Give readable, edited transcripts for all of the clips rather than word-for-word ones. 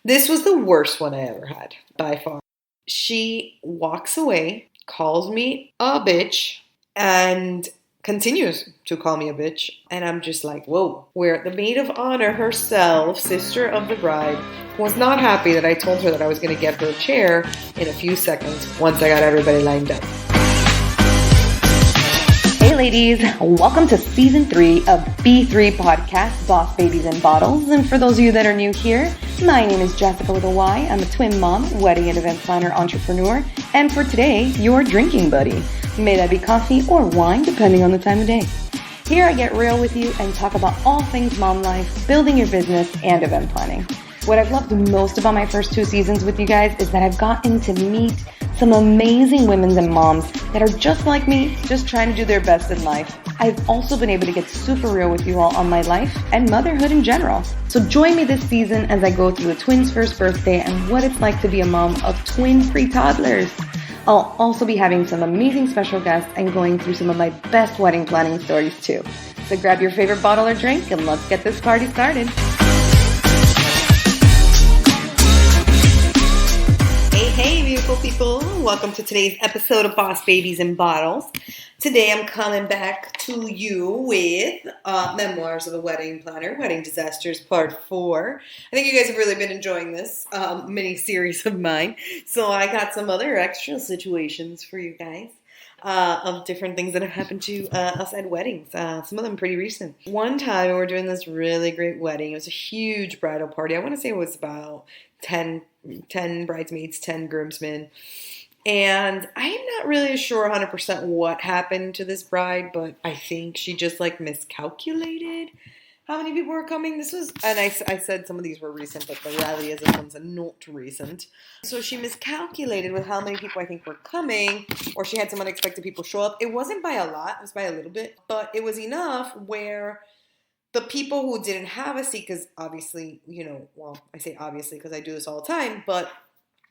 This was the worst one I ever had, by far. She walks away, calls me a bitch, and continues to call me a bitch. And I'm just like, whoa. Where the maid of honor herself, sister of the bride, was not happy that I told her that I was going to get her a chair in a few seconds once I got everybody lined up. Hey ladies, welcome to season 3 of B3 podcast, Boss Babies in Bottles. And for those of you that are new here, my name is Jessyca with a Y. I'm a twin mom, wedding and event planner, entrepreneur, and for today, your drinking buddy. May that be coffee or wine, depending on the time of day. Here I get real with you and talk about all things mom life, building your business, and event planning. What I've loved most about my first 2 seasons with you guys is that I've gotten to meet some amazing women and moms that are just like me, just trying to do their best in life. I've also been able to get super real with you all on my life and motherhood in general. So join me this season as I go through the twins' first birthday and what it's like to be a mom of twin pre-toddlers. I'll also be having some amazing special guests and going through some of my best wedding planning stories too. So grab your favorite bottle or drink and let's get this party started. Hey, beautiful people. Welcome to today's episode of Boss Babies in Bottles. Today I'm coming back to you with Memoirs of a Wedding Planner, Wedding Disasters Part 4. I think you guys have really been enjoying this mini-series of mine. So I got some other extra situations for you guys of different things that have happened to us at weddings. Some of them pretty recent. One time we were doing this really great wedding. It was a huge bridal party. I want to say it was about 10 bridesmaids, 10 groomsmen. And I'm not really sure 100% what happened to this bride, but I think she just miscalculated how many people were coming. This was, and I said some of these were recent, but the reality is this one's not recent. So she miscalculated with how many people I think were coming, or she had some unexpected people show up. It wasn't by a lot, it was by a little bit, but it was enough where the people who didn't have a seat, because obviously, I say obviously because I do this all the time, but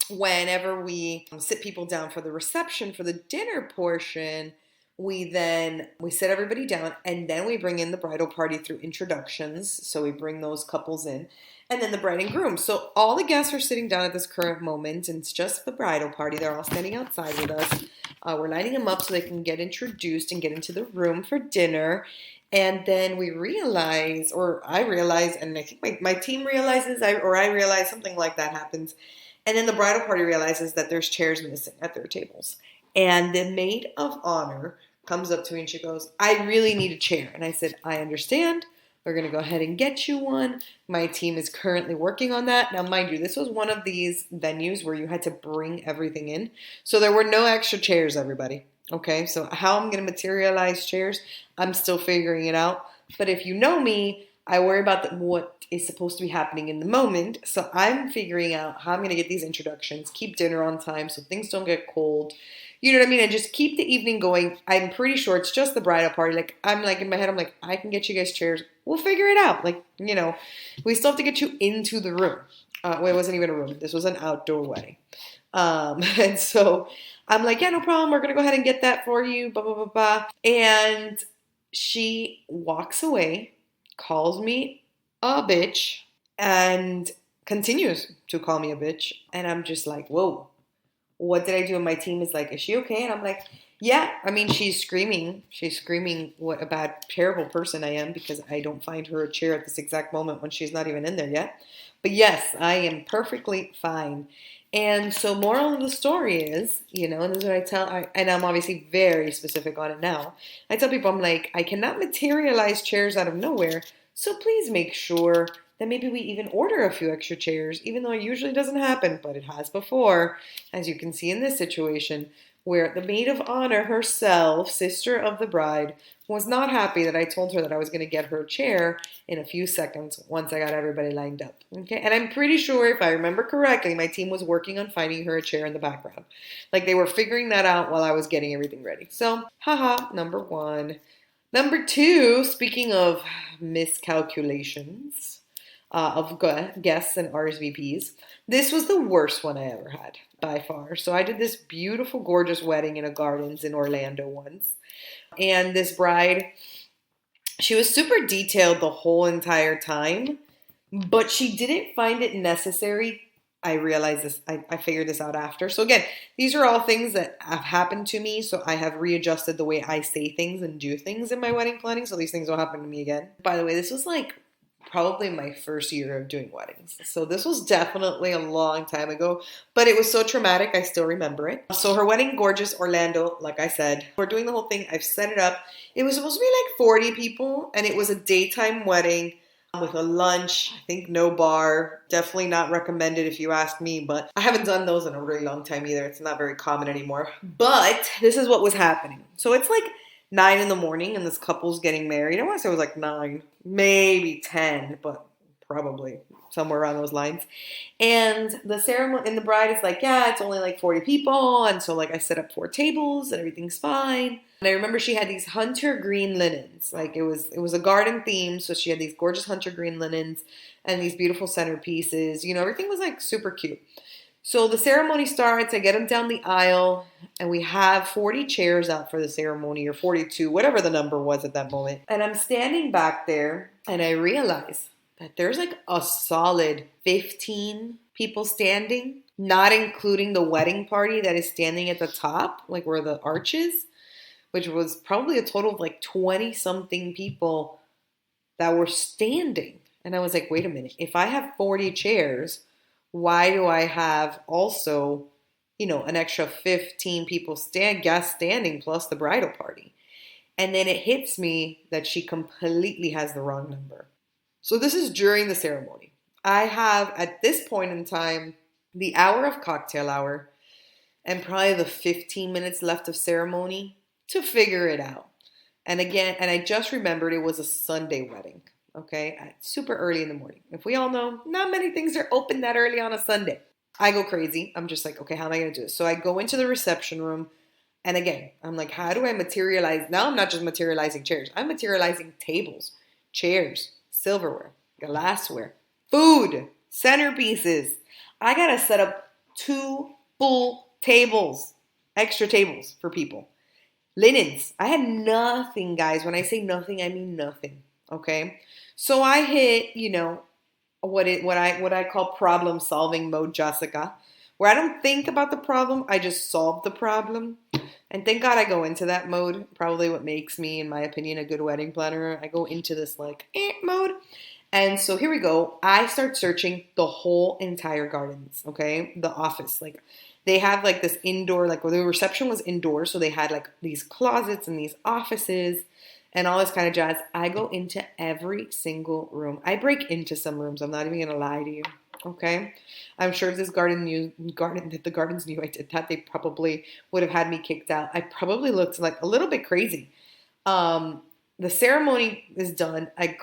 whenever we sit people down for the reception, for the dinner portion, we sit everybody down and then we bring in the bridal party through introductions. So we bring those couples in and then the bride and groom. So all the guests are sitting down at this current moment and it's just the bridal party. They're all standing outside with us. We're lining them up so they can get introduced and get into the room for dinner. And then we realize, or I realize, and I think my team realizes, I realize something like that happens. And then the bridal party realizes that there's chairs missing at their tables. And the maid of honor comes up to me and she goes, I really need a chair. And I said, I understand. We're going to go ahead and get you one. My team is currently working on that. Now, mind you, this was one of these venues where you had to bring everything in. So there were no extra chairs, everybody. Okay, so how I'm going to materialize chairs, I'm still figuring it out. But if you know me, I worry about what is supposed to be happening in the moment. So I'm figuring out how I'm going to get these introductions, keep dinner on time so things don't get cold. You know what I mean? And just keep the evening going. I'm pretty sure it's just the bridal party. I'm in my head, I'm like, I can get you guys chairs. We'll figure it out. We still have to get you into the room. Well, it wasn't even a room. This was an outdoor wedding. And so I'm like, yeah, no problem. We're going to go ahead and get that for you. Blah, blah, blah, blah. And she walks away, calls me a bitch, and continues to call me a bitch. And I'm just like, whoa, what did I do? And my team is like, is she okay? And I'm like, yeah. I mean, she's screaming. She's screaming what a bad, terrible person I am because I don't find her a chair at this exact moment when she's not even in there yet. But yes, I am perfectly fine. And so moral of the story is, and this is what I tell, and I'm obviously very specific on it now. I tell people, I'm like, I cannot materialize chairs out of nowhere. So please make sure that maybe we even order a few extra chairs, even though it usually doesn't happen, but it has before, as you can see in this situation, where the maid of honor herself, sister of the bride, was not happy that I told her that I was going to get her a chair in a few seconds once I got everybody lined up. Okay, and I'm pretty sure, if I remember correctly, my team was working on finding her a chair in the background. They were figuring that out while I was getting everything ready. So, haha, number 1. Number 2, speaking of miscalculations of guests and RSVPs, this was the worst one I ever had, by far. So I did this beautiful, gorgeous wedding in a gardens in Orlando once. And this bride, she was super detailed the whole entire time. but she didn't find it necessary. I realized this, I figured this out after. So again, these are all things that have happened to me. So I have readjusted the way I say things and do things in my wedding planning. So these things don't happen to me again. By the way, this was like probably my first year of doing weddings. So this was definitely a long time ago, but it was so traumatic, I still remember it. So her wedding, gorgeous, Orlando, like I said. We're doing the whole thing. I've set it up. It was supposed to be like 40 people, and it was a daytime wedding with a lunch. I think no bar. Definitely not recommended if you ask me, but I haven't done those in a really long time either. It's not very common anymore. But this is what was happening. So it's like 9 in the morning and this couple's getting married. I want to say it was like 9, maybe 10, but probably somewhere around those lines. And the ceremony, and the bride is like, yeah, it's only like 40 people. And so like I set up 4 tables and everything's fine. And I remember she had these hunter green linens. Like it was a garden theme. So she had these gorgeous hunter green linens and these beautiful centerpieces. You know, everything was like super cute. So the ceremony starts, I get them down the aisle, and we have 40 chairs out for the ceremony, or 42, whatever the number was at that moment. And I'm standing back there, and I realize that there's like a solid 15 people standing, not including the wedding party that is standing at the top, like where the arch is, which was probably a total of like 20-something people that were standing. And I was like, wait a minute, if I have 40 chairs, why do I have also, you know, an extra 15 people standing plus the bridal party? And then it hits me that she completely has the wrong number. So this is during the ceremony. I have, at this point in time, the hour of cocktail hour and probably the 15 minutes left of ceremony to figure it out. And again, and I just remembered it was a Sunday wedding. Okay, super early in the morning. If we all know, not many things are open that early on a Sunday. I go crazy. I'm just like, okay, how am I going to do this? So I go into the reception room. And again, I'm like, how do I materialize? Now I'm not just materializing chairs. I'm materializing tables, chairs, silverware, glassware, food, centerpieces. I got to set up 2 full tables, extra tables for people. Linens. I had nothing, guys. When I say nothing, I mean nothing. Okay. So I hit, you know, what I call problem solving mode, Jessyca, where I don't think about the problem, I just solve the problem. And thank God I go into that mode. Probably what makes me, in my opinion, a good wedding planner. I go into this like mode. And so here we go. I start searching the whole entire gardens, okay? The office, like they have like this indoor, like the reception was indoor. So they had like these closets and these offices and all this kind of jazz. I go into every single room. I break into some rooms. I'm not even going to lie to you. Okay. I'm sure if this if the gardens knew I did that, they probably would have had me kicked out. I probably looked like a little bit crazy. The ceremony is done. I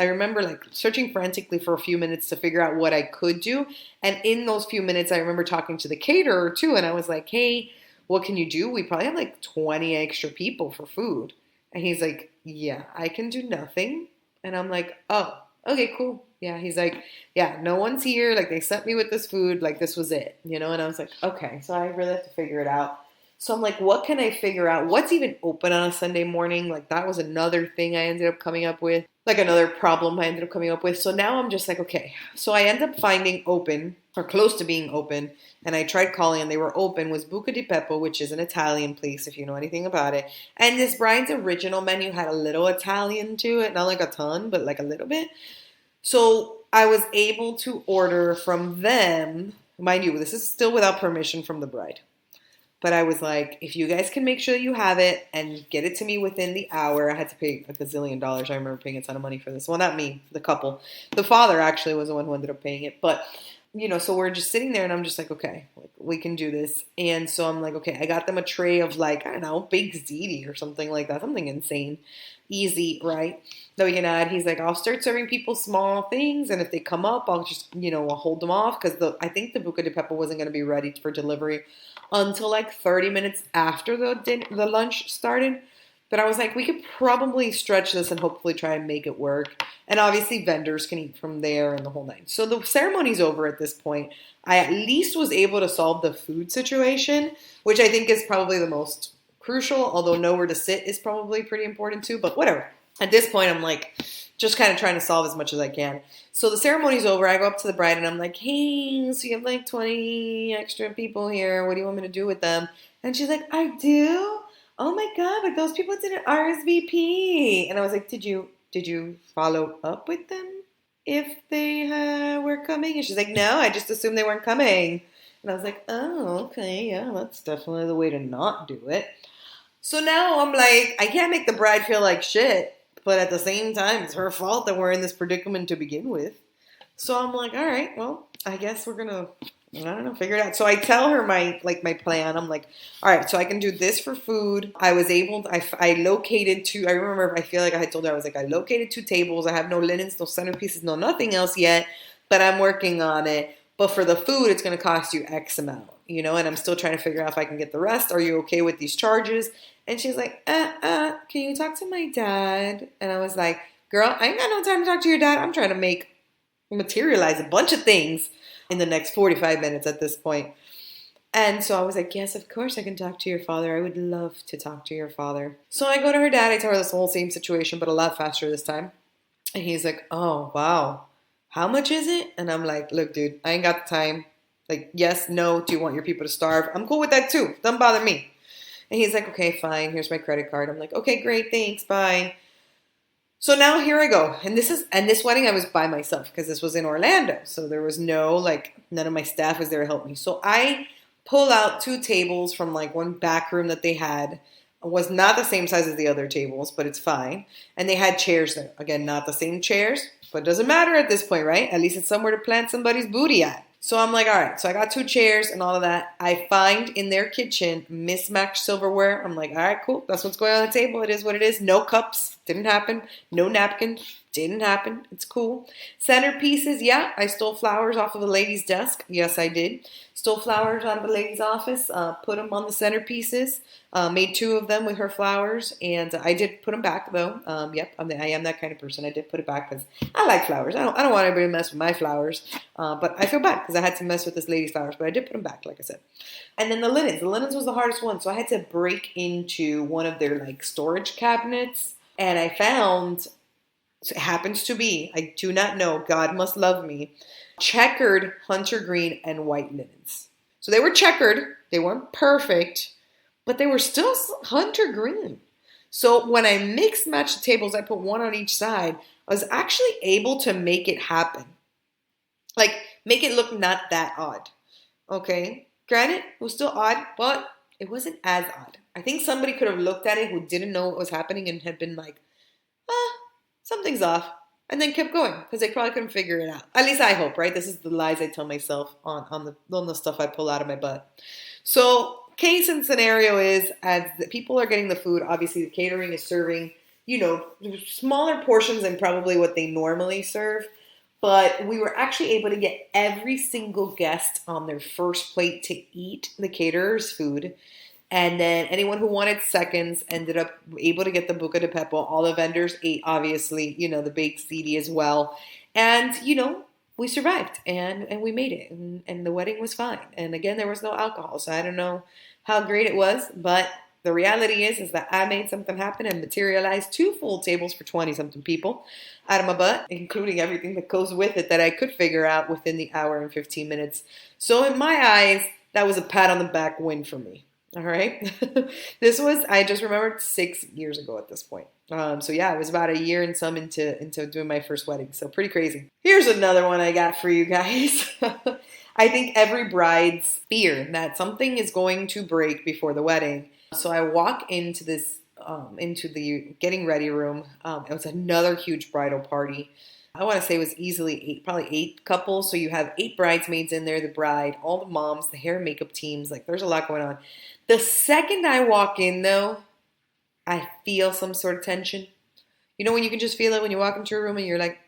remember like searching frantically for a few minutes to figure out what I could do. And in those few minutes, I remember talking to the caterer too. And I was like, hey, what can you do? We probably have like 20 extra people for food. And he's like, yeah, I can do nothing. And I'm like, oh, okay, cool. Yeah, he's like, yeah, no one's here. Like, they sent me with this food. Like, this was it, you know? And I was like, okay, so I really have to figure it out. So I'm like, what can I figure out? What's even open on a Sunday morning? Like, that was another thing I ended up coming up with. Like, another problem I ended up coming up with. So now I'm just like, okay. So I end up finding open, or close to being open, and I tried calling and they were open, was Buca di Beppo, which is an Italian place if you know anything about it. And this bride's original menu had a little Italian to it, not like a ton, but like a little bit. So I was able to order from them. Mind you, this is still without permission from the bride. But I was like, if you guys can make sure you have it and get it to me within the hour. I had to pay like $1 zillion. I remember paying a ton of money for this. Well, not me, the couple. The father actually was the one who ended up paying it. But, you know, so we're just sitting there and I'm just like, okay, we can do this. And so I'm like, okay, I got them a tray of like, I don't know, baked ziti or something like that. Something insane. Easy, right? That we can add. He's like, I'll start serving people small things. And if they come up, I'll just, you know, I'll hold them off. Because I think the Buca di Beppo wasn't going to be ready for delivery until like 30 minutes after the lunch started. But I was like, we could probably stretch this and hopefully try and make it work. And obviously vendors can eat from there and the whole night. So the ceremony's over at this point. I at least was able to solve the food situation, which I think is probably the most crucial, although nowhere to sit is probably pretty important too, but whatever. At this point, I'm like, just kind of trying to solve as much as I can. So the ceremony's over. I go up to the bride and I'm like, hey, so you have like 20 extra people here. What do you want me to do with them? And she's like, I do? Oh my God, but those people didn't RSVP. And I was like, did you follow up with them if they were coming? And she's like, no, I just assumed they weren't coming. And I was like, oh, okay, yeah, that's definitely the way to not do it. So now I'm like, I can't make the bride feel like shit, but at the same time, it's her fault that we're in this predicament to begin with. So I'm like, all right, well, I guess we're gonna, I don't know, figure it out. So I tell her my plan. I'm like, all right, so I can do this for food. I was able to, I located two, I remember, I feel like I had told her, I was like, I located 2 tables. I have no linens, no centerpieces, no nothing else yet, but I'm working on it. But for the food, it's going to cost you X amount, and I'm still trying to figure out if I can get the rest. Are you okay with these charges? And she's like, can you talk to my dad? And I was like, girl, I ain't got no time to talk to your dad. I'm trying to materialize a bunch of things in the next 45 minutes at this point. And so I was like, yes, of course I can talk to your father. I would love to talk to your father. So I go to her dad. I tell her this whole same situation, but a lot faster this time. And he's like, oh, wow. How much is it? And I'm like, look, dude, I ain't got the time. Like, yes, no, do you want your people to starve? I'm cool with that too. Doesn't bother me. And he's like, okay, fine. Here's my credit card. I'm like, okay, great. Thanks. Bye. So now here I go. And this wedding I was by myself because this was in Orlando. So there was none of my staff was there to help me. So I pull out 2 tables from one back room that they had. It was not the same size as the other tables, but it's fine. And they had chairs there. Again, not the same chairs, but it doesn't matter at this point, right? At least it's somewhere to plant somebody's booty at. So I'm like, all right. So I got 2 chairs and all of that. I find in their kitchen mismatched silverware. I'm like, all right, cool. That's what's going on the table. It is what it is. No cups. Didn't happen. No napkins. Didn't happen. It's cool. Centerpieces. Yeah, I stole flowers off of the lady's desk. Yes, I did. Stole flowers out of the lady's office. Put them on the centerpieces. Made 2 of them with her flowers. And I did put them back, though. Yep, I am that kind of person. I did put it back because I like flowers. I don't want anybody to mess with my flowers. But I feel bad because I had to mess with this lady's flowers. But I did put them back, like I said. And then the linens. The linens was the hardest one. So I had to break into one of their storage cabinets. And I found, so it happens to be, I do not know, God must love me, checkered hunter green and white linens. So they were checkered. They weren't perfect, but they were still hunter green. So when I mixed matched the tables, I put 1 on each side, I was actually able to make it happen. Make it look not that odd. Okay? Granted, it was still odd, but it wasn't as odd. I think somebody could have looked at it who didn't know what was happening and had been like, something's off. And then kept going because they probably couldn't figure it out. At least I hope, right? This is the lies I tell myself on the stuff I pull out of my butt. So case and scenario is, as the people are getting the food, obviously the catering is serving, smaller portions than probably what they normally serve. But we were actually able to get every single guest on their first plate to eat the caterer's food. And then anyone who wanted seconds ended up able to get the buca de pepo. All the vendors ate, obviously, the baked ziti as well. And, we survived and we made it. And the wedding was fine. And again, there was no alcohol. So I don't know how great it was. But the reality is that I made something happen and materialized 2 full tables for 20-something people out of my butt, including everything that goes with it that I could figure out within the hour and 15 minutes. So in my eyes, that was a pat on the back win for me. All right. This was, I just remembered, 6 years ago at this point. So yeah, it was about a year and some into doing my first wedding. So pretty crazy. Here's another one I got for you guys. I think every bride's fear that something is going to break before the wedding. So I walk into this, into the getting ready room. It was another huge bridal party. I want to say it was easily probably 8 couples. So you have 8 bridesmaids in there, the bride, all the moms, the hair and makeup teams. There's a lot going on. The second I walk in, though, I feel some sort of tension. When you can just feel it when you walk into a room and you're like,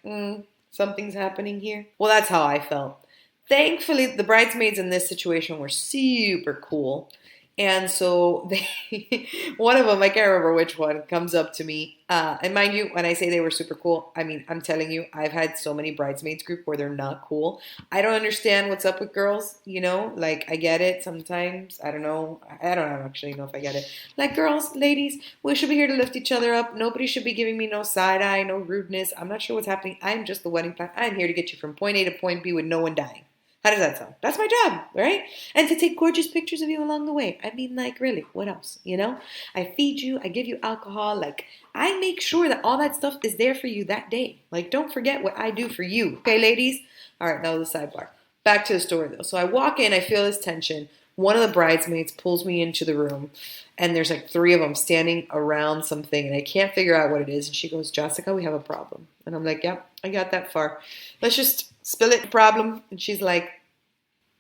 something's happening here. Well, that's how I felt. Thankfully, the bridesmaids in this situation were super cool. And so one of them, I can't remember which one, comes up to me. And mind you, when I say they were super cool, I mean, I'm telling you, I've had so many bridesmaids group where they're not cool. I don't understand what's up with girls, like I get it sometimes. I don't know. I don't actually know if I get it. Like girls, ladies, we should be here to lift each other up. Nobody should be giving me no side eye, no rudeness. I'm not sure what's happening. I'm just the wedding planner. I'm here to get you from point A to point B with no one dying. How does that sound? That's my job, right? And to take gorgeous pictures of you along the way. I mean, like, really, what else? I feed you, I give you alcohol. Like, I make sure that all that stuff is there for you that day. Like, don't forget what I do for you. Okay, ladies? All right, now the sidebar. Back to the story, though. So I walk in, I feel this tension. One of the bridesmaids pulls me into the room, and there's like 3 of them standing around something, and I can't figure out what it is. And she goes, Jessyca, we have a problem. And I'm like, yep, I got that far. Let's just spill it, problem. And she's like,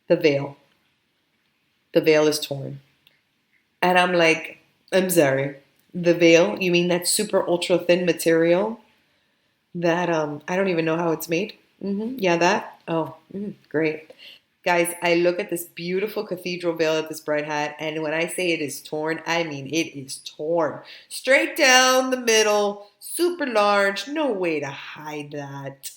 the veil. The veil is torn. And I'm like, I'm sorry. The veil? You mean that super ultra thin material that I don't even know how it's made? Yeah, that? Oh, great. Guys, I look at this beautiful cathedral veil that this bride had, and when I say it is torn, I mean it is torn. Straight down the middle, super large, no way to hide that.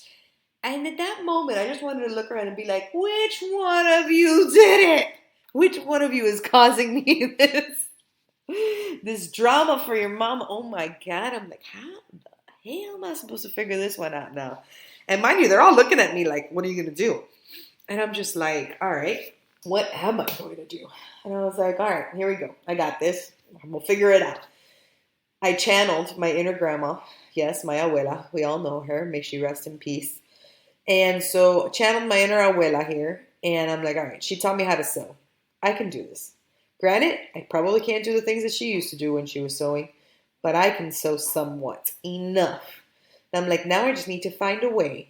And at that moment, I just wanted to look around and be like, which one of you did it? Which one of you is causing me this drama for your mom? Oh my God. I'm like, how the hell am I supposed to figure this one out now? And mind you, they're all looking at me like, what are you going to do? And I'm just like, all right, what am I going to do? And I was like, all right, here we go. I got this. We'll figure it out. I channeled my inner grandma. Yes, my abuela. We all know her. May she rest in peace. And so channeled my inner abuela here. And I'm like, all right, she taught me how to sew. I can do this. Granted, I probably can't do the things that she used to do when she was sewing, but I can sew somewhat enough. And I'm like, now I just need to find a way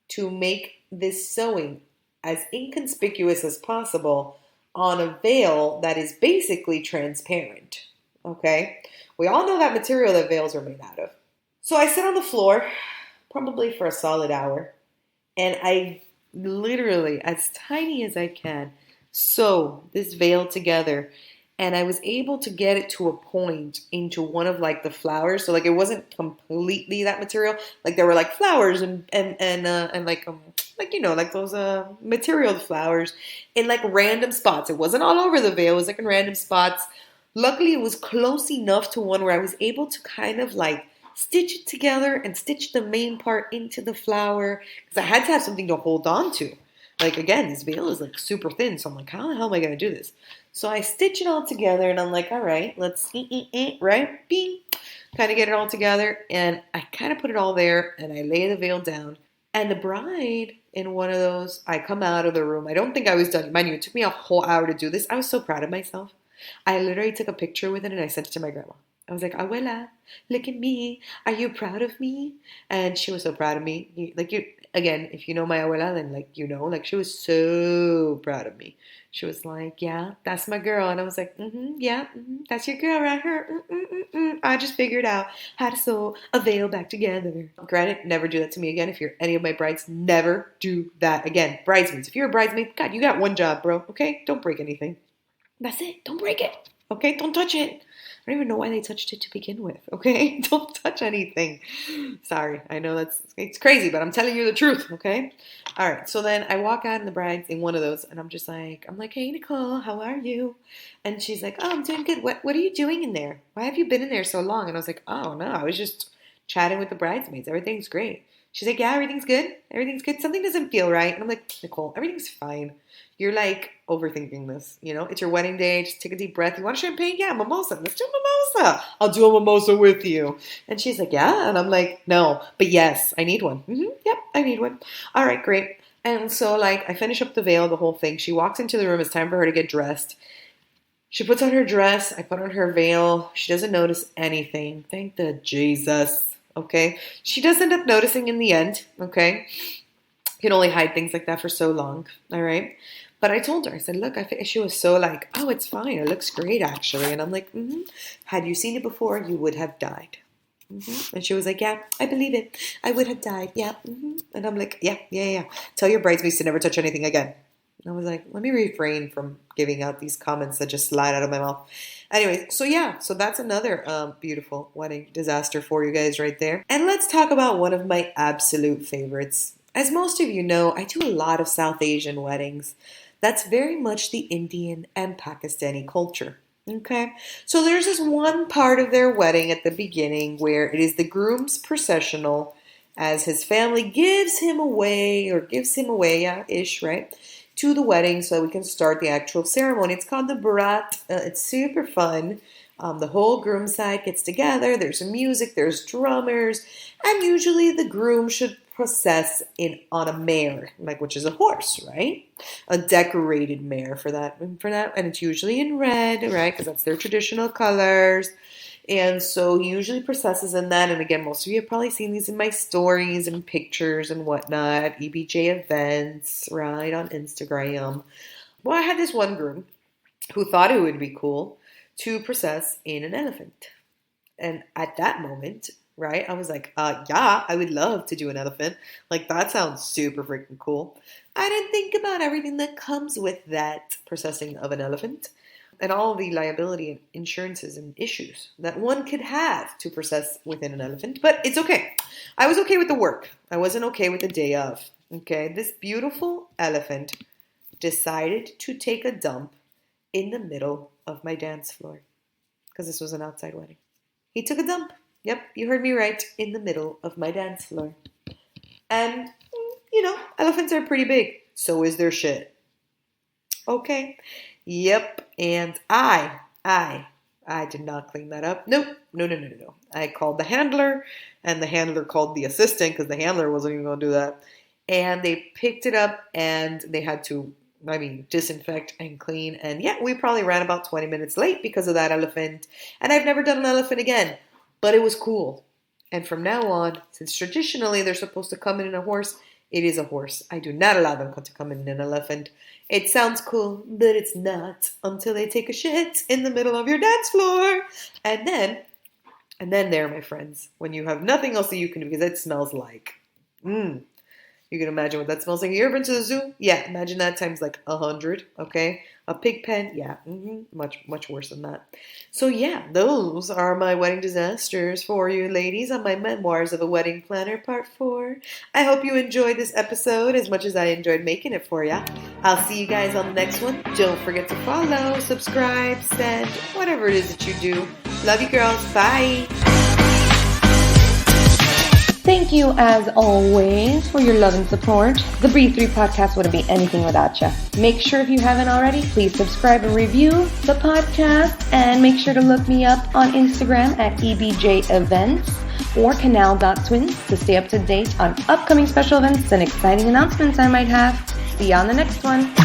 to make this sewing as inconspicuous as possible on a veil that is basically transparent. Okay? We all know that material that veils are made out of. So I sit on the floor, probably for a solid hour, and I literally, as tiny as I can, sew this veil together. And I was able to get it to a point into one of like the flowers. So like it wasn't completely that material. Like there were like flowers and like like those material flowers in like random spots. It wasn't all over the veil. It was like in random spots. Luckily, it was close enough to one where I was able to kind of like stitch it together and stitch the main part into the flower because I had to have something to hold on to. Like, again, this veil is like super thin. So I'm like, how the hell am I going to do this? So I stitch it all together and I'm like, all right, let's, right? Bing. Kind of get it all together. And I kind of put it all there and I lay the veil down. And the bride in one of those, I come out of the room. I don't think I was done. Mind you, it took me a whole hour to do this. I was so proud of myself. I literally took a picture with it and I sent it to my grandma. I was like, Abuela, look at me. Are you proud of me? And she was so proud of me. Again, if you know my abuela, then she was so proud of me. She was like, yeah, that's my girl. And I was like, yeah, that's your girl right here. I just figured out how to sew a veil back together. Granted, never do that to me again. If you're any of my brides, never do that again. Bridesmaids, if you're a bridesmaid, God, you got one job, bro. Okay? Don't break anything. That's it. Don't break it. Okay? Don't touch it. I don't even know why they touched it to begin with, okay? Don't touch anything. Sorry, I know it's crazy, but I'm telling you the truth, okay? All right, so then I walk out in the brides in one of those, and I'm like, hey, Nicole, how are you? And she's like, oh, I'm doing good. What are you doing in there? Why have you been in there so long? And I was like, oh, no, I was just chatting with the bridesmaids. Everything's great. She's like, yeah, everything's good. Everything's good. Something doesn't feel right. And I'm like, Nicole, everything's fine. You're like overthinking this, it's your wedding day. Just take a deep breath. You want a champagne? Yeah, mimosa. Let's do a mimosa. I'll do a mimosa with you. And she's like, yeah. And I'm like, no, but yes, I need one. Yep, I need one. All right, great. And so I finish up the veil, the whole thing. She walks into the room. It's time for her to get dressed. She puts on her dress. I put on her veil. She doesn't notice anything. Thank the Jesus. Okay. She does end up noticing in the end. Okay. You can only hide things like that for so long. All right. But I told her, I said, look, she was so like, oh, it's fine. It looks great, actually. And I'm like, had you seen it before, you would have died. And she was like, yeah, I believe it. I would have died. Yeah. And I'm like, yeah. Tell your bridesmaids to never touch anything again. I was like, let me refrain from giving out these comments that just slide out of my mouth. Anyway, so that's another beautiful wedding disaster for you guys right there. And let's talk about one of my absolute favorites. As most of you know, I do a lot of South Asian weddings. That's very much the Indian and Pakistani culture. Okay, so there's this one part of their wedding at the beginning where it is the groom's processional as his family gives him away, yeah-ish, right, to the wedding so we can start the actual ceremony. It's called the Barat. It's super fun. The whole groom side gets together. There's music, there's drummers, and usually the groom should process on a mare, which is a horse, right? A decorated mare for that, and it's usually in red, right? Because that's their traditional colors. And so he usually processes in that. And again, most of you have probably seen these in my stories and pictures and whatnot, EBJ events, right, on Instagram. Well, I had this one groom who thought it would be cool to process in an elephant. And at that moment, right, I was like, yeah, I would love to do an elephant. That sounds super freaking cool. I didn't think about everything that comes with that processing of an elephant and all the liability and insurances and issues that one could have to process within an elephant. But it's okay. I was okay with the work. I wasn't okay with the day of. Okay, this beautiful elephant decided to take a dump in the middle of my dance floor because this was an outside wedding. He took a dump. Yep, you heard me right, in the middle of my dance floor. And, elephants are pretty big. So is their shit. Okay. Yep. And I did not clean that up. Nope. No. I called the handler, and the handler called the assistant because the handler wasn't even going to do that. And they picked it up, and they had to, disinfect and clean. And yeah, we probably ran about 20 minutes late because of that elephant. And I've never done an elephant again. But it was cool. And from now on, since traditionally they're supposed to come in a horse, it is a horse. I do not allow them to come in an elephant. It sounds cool, but it's not until they take a shit in the middle of your dance floor. And then there, my friends, when you have nothing else that you can do, because it smells like, you can imagine what that smells like. You ever been to the zoo? Yeah, imagine that times 100, okay? A pig pen? Yeah, much worse than that. So yeah, those are my wedding disasters for you ladies on my Memoirs of a Wedding Planner Part 4. I hope you enjoyed this episode as much as I enjoyed making it for you. I'll see you guys on the next one. Don't forget to follow, subscribe, send, whatever it is that you do. Love you girls. Bye. Thank you, as always, for your love and support. The B3 podcast wouldn't be anything without you. Make sure, if you haven't already, please subscribe and review the podcast. And make sure to look me up on Instagram at EBJ Events or canal.twins to stay up to date on upcoming special events and exciting announcements I might have. See you on the next one.